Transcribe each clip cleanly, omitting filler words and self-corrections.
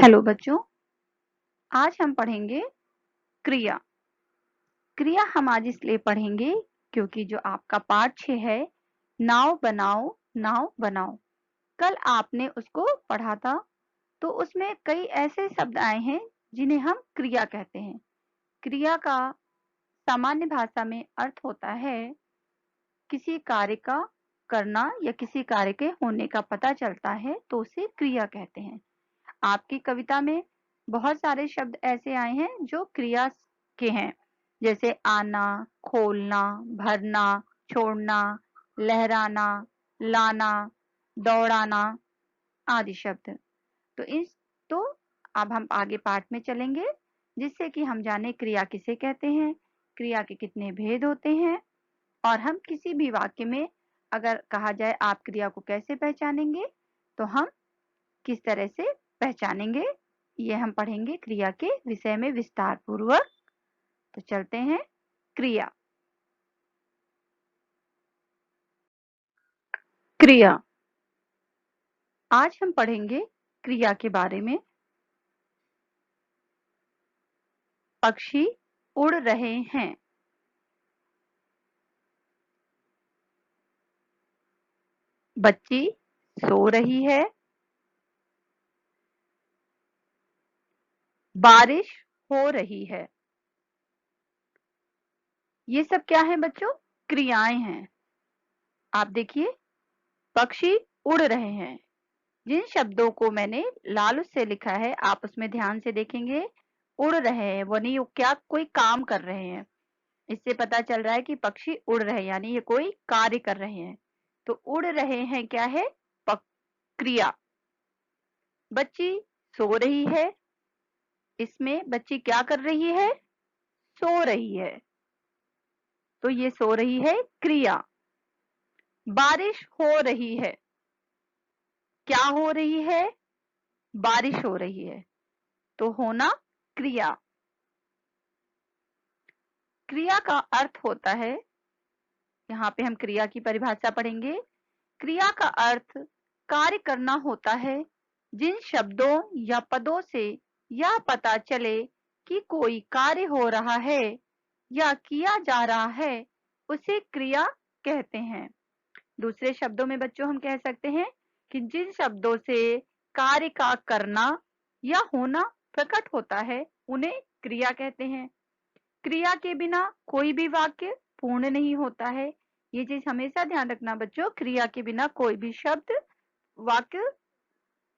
Hello बच्चों, आज हम पढ़ेंगे क्रिया। क्रिया हम आज इसलिए पढ़ेंगे क्योंकि जो आपका पाठ 6 है, नाव बनाओ, कल आपने उसको पढ़ा था। तो उसमें कई ऐसे शब्द आए हैं जिन्हें हम क्रिया कहते हैं। क्रिया का सामान्य भाषा में अर्थ होता है किसी कार्य का करना या किसी कार्य के होने का पता चलता है तो उसे क्रिया कहते हैं। आपकी कविता में बहुत सारे शब्द ऐसे आए हैं जो क्रिया के हैं, जैसे आना, खोलना, भरना, छोड़ना, लहराना, लाना, दौड़ाना आदि शब्द। तो इस तो अब हम आगे पाठ में चलेंगे जिससे कि हम जाने क्रिया किसे कहते हैं, क्रिया के कितने भेद होते हैं और हम किसी भी वाक्य में अगर कहा जाए आप क्रिया को कैसे पहचानेंगे तो हम किस तरह से पहचानेंगे, ये हम पढ़ेंगे क्रिया के विषय में विस्तार पूर्वक। तो चलते हैं क्रिया। क्रिया आज हम पढ़ेंगे क्रिया के बारे में। पक्षी उड़ रहे हैं। बच्ची सो रही है। बारिश हो रही है। ये सब क्या है बच्चों? क्रियाएं हैं। आप देखिए, पक्षी उड़ रहे हैं। जिन शब्दों को मैंने लाल से लिखा है आप उसमें ध्यान से देखेंगे, उड़ रहे हैं वो नहीं, क्या कोई काम कर रहे हैं। इससे पता चल रहा है कि पक्षी उड़ रहे हैं यानी ये कोई कार्य कर रहे हैं। तो उड़ रहे हैं क्या है? क्रिया। बच्ची सो रही है। इसमें बच्ची क्या कर रही है? सो रही है। तो ये सो रही है क्रिया। बारिश हो रही है। क्या हो रही है? बारिश हो रही है। तो होना क्रिया। क्रिया का अर्थ होता है, यहाँ पे हम क्रिया की परिभाषा पढ़ेंगे। क्रिया का अर्थ कार्य करना होता है। जिन शब्दों या पदों से यह पता चले कि कोई कार्य हो रहा है या किया जा रहा है उसे क्रिया कहते हैं। दूसरे शब्दों में बच्चों हम कह सकते हैं कि जिन शब्दों से कार्य का करना या होना प्रकट होता है उन्हें क्रिया कहते हैं। क्रिया के बिना कोई भी वाक्य पूर्ण नहीं होता है। ये चीज हमेशा ध्यान रखना बच्चों, क्रिया के बिना कोई भी शब्द वाक्य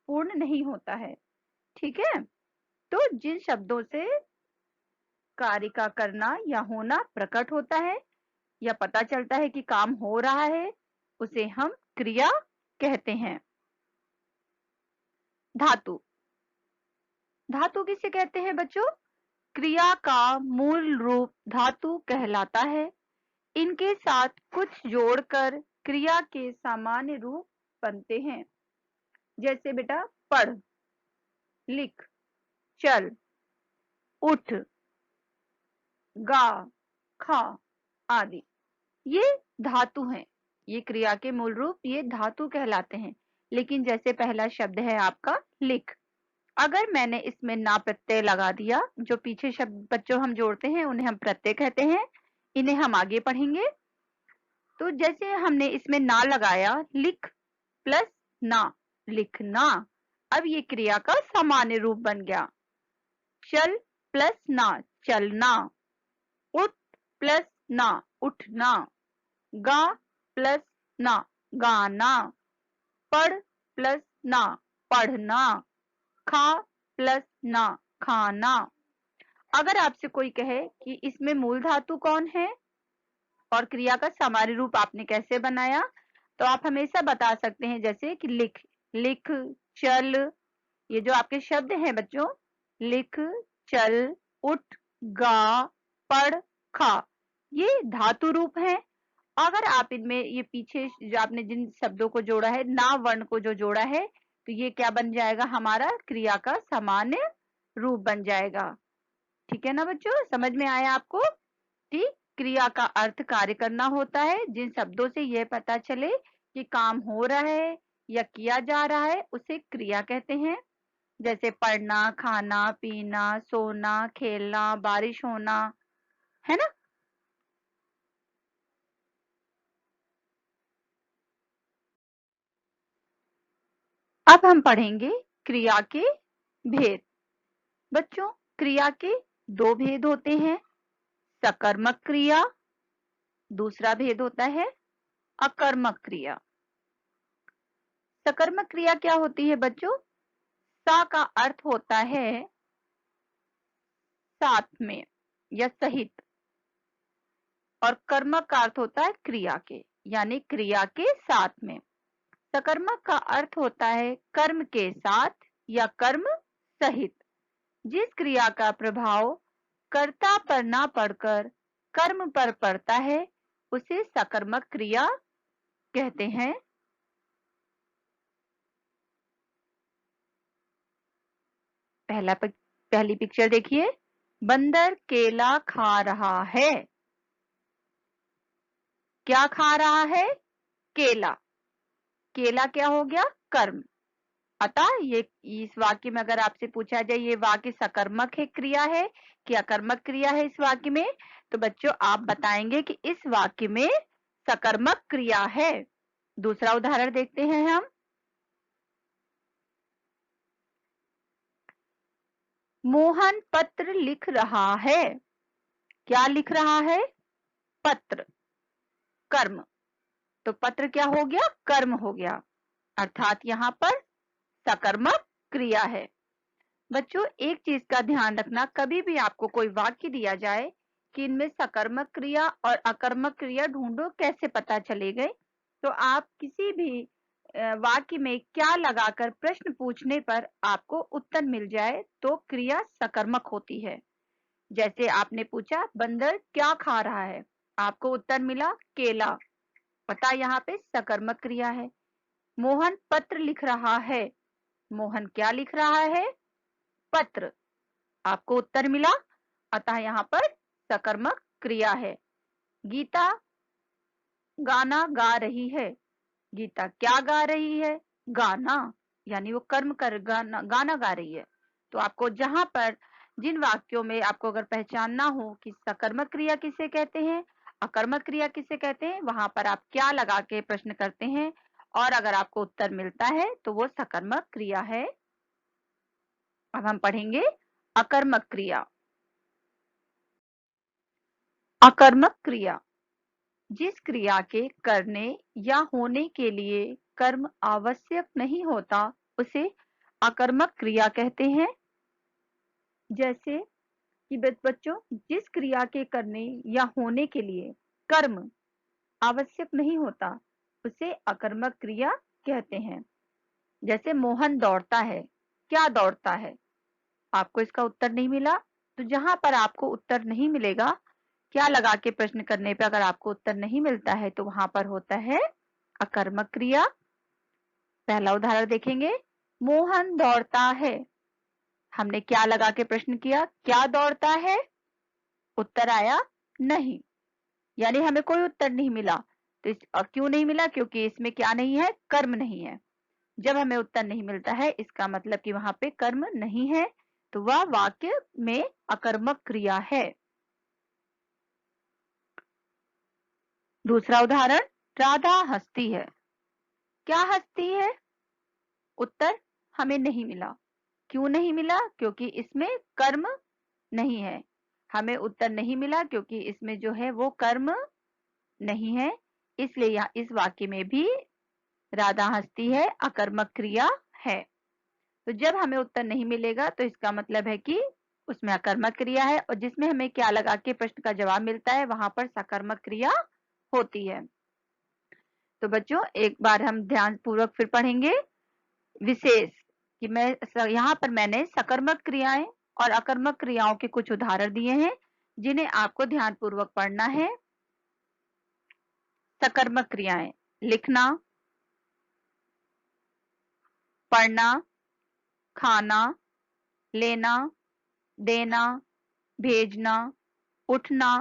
पूर्ण नहीं होता है। ठीक है, तो जिन शब्दों से कार्य का करना या होना प्रकट होता है या पता चलता है कि काम हो रहा है उसे हम क्रिया कहते हैं। धातु। धातु किसे कहते हैं बच्चों? क्रिया का मूल रूप धातु कहलाता है। इनके साथ कुछ जोड़कर क्रिया के सामान्य रूप बनते हैं। जैसे बेटा पढ़, लिख, चल, उठ, गा, खा आदि, ये धातु हैं। ये क्रिया के मूल रूप ये धातु कहलाते हैं। लेकिन जैसे पहला शब्द है आपका लिख, अगर मैंने इसमें ना प्रत्यय लगा दिया, जो पीछे शब्द बच्चों हम जोड़ते हैं उन्हें हम प्रत्यय कहते हैं, इन्हें हम आगे पढ़ेंगे। तो जैसे हमने इसमें ना लगाया, लिख प्लस ना, लिखना, अब ये क्रिया का सामान्य रूप बन गया। चल प्लस ना, चलना, उठ प्लस ना, उठना, गा प्लस ना, गाना, पढ़ प्लस ना, पढ़ना, खा प्लस ना, खाना। अगर आपसे कोई कहे कि इसमें मूल धातु कौन है और क्रिया का सामान्य रूप आपने कैसे बनाया, तो आप हमेशा बता सकते हैं जैसे कि लिख, लिख, चल, ये जो आपके शब्द हैं बच्चों, लिख, चल, उठ, गा, पढ़, खा, ये धातु रूप है। अगर आप इनमें ये पीछे जो आपने जिन शब्दों को जोड़ा है, ना वर्ण को जो जोड़ा है, तो ये क्या बन जाएगा? हमारा क्रिया का सामान्य रूप बन जाएगा। ठीक है ना बच्चों, समझ में आया आपको? ठीक, क्रिया का अर्थ कार्य करना होता है। जिन शब्दों से यह पता चले कि काम हो रहा है या किया जा रहा है उसे क्रिया कहते हैं। जैसे पढ़ना, खाना, पीना, सोना, खेलना, बारिश होना, है ना? अब हम पढ़ेंगे क्रिया के भेद। बच्चों, क्रिया के दो भेद होते हैं, सकर्मक क्रिया, दूसरा भेद होता है अकर्मक क्रिया। सकर्मक क्रिया क्या होती है बच्चों? सा का अर्थ होता है साथ में या सहित, और कर्मक का अर्थ होता है क्रिया के, यानी क्रिया के साथ में। सकर्मक का अर्थ होता है कर्म के साथ या कर्म सहित। जिस क्रिया का प्रभाव कर्ता पर ना पड़कर कर्म पर पड़ता है उसे सकर्मक क्रिया कहते हैं। पहली पिक्चर देखिए, बंदर केला खा रहा है। क्या खा रहा है? केला। केला क्या हो गया? कर्म। अतः ये इस वाक्य में अगर आपसे पूछा जाए ये वाक्य सकर्मक है क्रिया है कि अकर्मक क्रिया है इस वाक्य में, तो बच्चों आप बताएंगे कि इस वाक्य में सकर्मक क्रिया है। दूसरा उदाहरण देखते हैं हम। मोहन पत्र लिख रहा है। क्या लिख रहा है? पत्र। कर्म। तो पत्र क्या हो गया? कर्म हो गया, अर्थात यहाँ पर सकर्मक क्रिया है। बच्चों एक चीज का ध्यान रखना, कभी भी आपको कोई वाक्य दिया जाए कि इनमें सकर्मक क्रिया और अकर्मक क्रिया ढूंढो, कैसे पता चलेगा? तो आप किसी भी वाक्य में क्या लगाकर प्रश्न पूछने पर आपको उत्तर मिल जाए तो क्रिया सकर्मक होती है। जैसे आपने पूछा बंदर क्या खा रहा है, आपको उत्तर मिला केला, पता यहाँ पे सकर्मक क्रिया है। मोहन पत्र लिख रहा है, मोहन क्या लिख रहा है? पत्र, आपको उत्तर मिला, अतः यहाँ पर सकर्मक क्रिया है। गीता गाना गा रही है, गीता क्या गा रही है? गाना, यानी वो कर्म कर गाना गा रही है। तो आपको जहां पर जिन वाक्यों में आपको अगर पहचानना हो कि सकर्मक क्रिया किसे कहते हैं, अकर्मक क्रिया किसे कहते हैं, वहां पर आप क्या लगा के प्रश्न करते हैं और अगर आपको उत्तर मिलता है तो वो सकर्मक क्रिया है। अब हम पढ़ेंगे अकर्मक क्रिया। अकर्मक क्रिया, जिस क्रिया के करने या होने के लिए कर्म आवश्यक नहीं होता उसे अकर्मक क्रिया कहते हैं। जैसे कि बच्चों जिस क्रिया के करने या होने के लिए कर्म आवश्यक नहीं होता उसे अकर्मक क्रिया कहते हैं। जैसे मोहन दौड़ता है, क्या दौड़ता है? आपको इसका उत्तर नहीं मिला, तो जहां पर आपको उत्तर नहीं मिलेगा, क्या लगा के प्रश्न करने पे अगर आपको उत्तर नहीं मिलता है तो वहां पर होता है अकर्मक क्रिया। पहला उदाहरण देखेंगे, मोहन दौड़ता है। हमने क्या लगा के प्रश्न किया? क्या दौड़ता है? उत्तर आया नहीं, यानी हमें कोई उत्तर नहीं मिला। तो क्यों नहीं मिला? क्योंकि इसमें क्या नहीं है? कर्म नहीं है। जब हमें उत्तर नहीं मिलता है इसका मतलब कि वहां पे कर्म नहीं है, तो वह वाक्य में अकर्मक क्रिया है। दूसरा उदाहरण, राधा हंसती है। क्या हंसती है? उत्तर हमें नहीं मिला। क्यों नहीं मिला? क्योंकि इसमें कर्म नहीं है। हमें उत्तर नहीं मिला क्योंकि इसमें जो है वो कर्म नहीं है, इसलिए यहाँ इस वाक्य में भी राधा हंसती है अकर्मक क्रिया है। तो जब हमें उत्तर नहीं मिलेगा तो इसका मतलब है कि उसमें अकर्मक क्रिया है, और जिसमें हमें क्या लगा के प्रश्न का जवाब मिलता है वहां पर सकर्मक क्रिया होती है। तो बच्चों एक बार हम ध्यान पूर्वक फिर पढ़ेंगे विशेष कि मैं यहाँ पर मैंने सकर्मक क्रियाएं और अकर्मक क्रियाओं के कुछ उदाहरण दिए हैं जिन्हें आपको ध्यान पूर्वक पढ़ना है। सकर्मक क्रियाएं, लिखना, पढ़ना, खाना, लेना, देना, भेजना, उठना,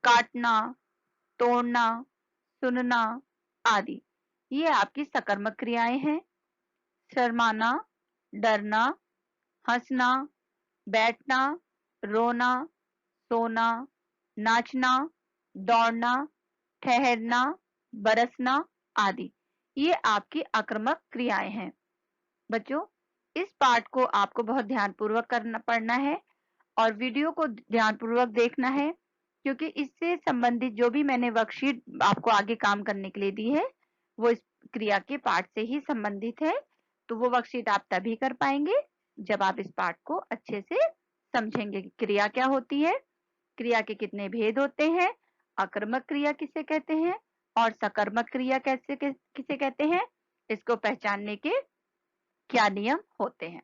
काटना, तोड़ना, सुनना आदि, ये आपकी सकर्मक क्रियाएं हैं। शर्माना, डरना, हंसना, बैठना, रोना, सोना, नाचना, दौड़ना, ठहरना, बरसना आदि। ये आपकी आक्रामक क्रियाएं हैं। बच्चों, इस पाठ को आपको बहुत ध्यानपूर्वक पढ़ना है और वीडियो को ध्यानपूर्वक देखना है, क्योंकि इससे संबंधित जो भी मैंने वर्कशीट आपको आगे काम करने के लिए दी है वो इस क्रिया के पाठ से ही संबंधित है। तो वो वर्कशीट आप तभी कर पाएंगे जब आप इस पाठ को अच्छे से समझेंगे कि क्रिया क्या होती है, क्रिया के कितने भेद होते हैं, आक्रामक क्रिया किसे कहते हैं और सकर्मक क्रिया किसे कहते हैं, इसको पहचानने के क्या नियम होते हैं।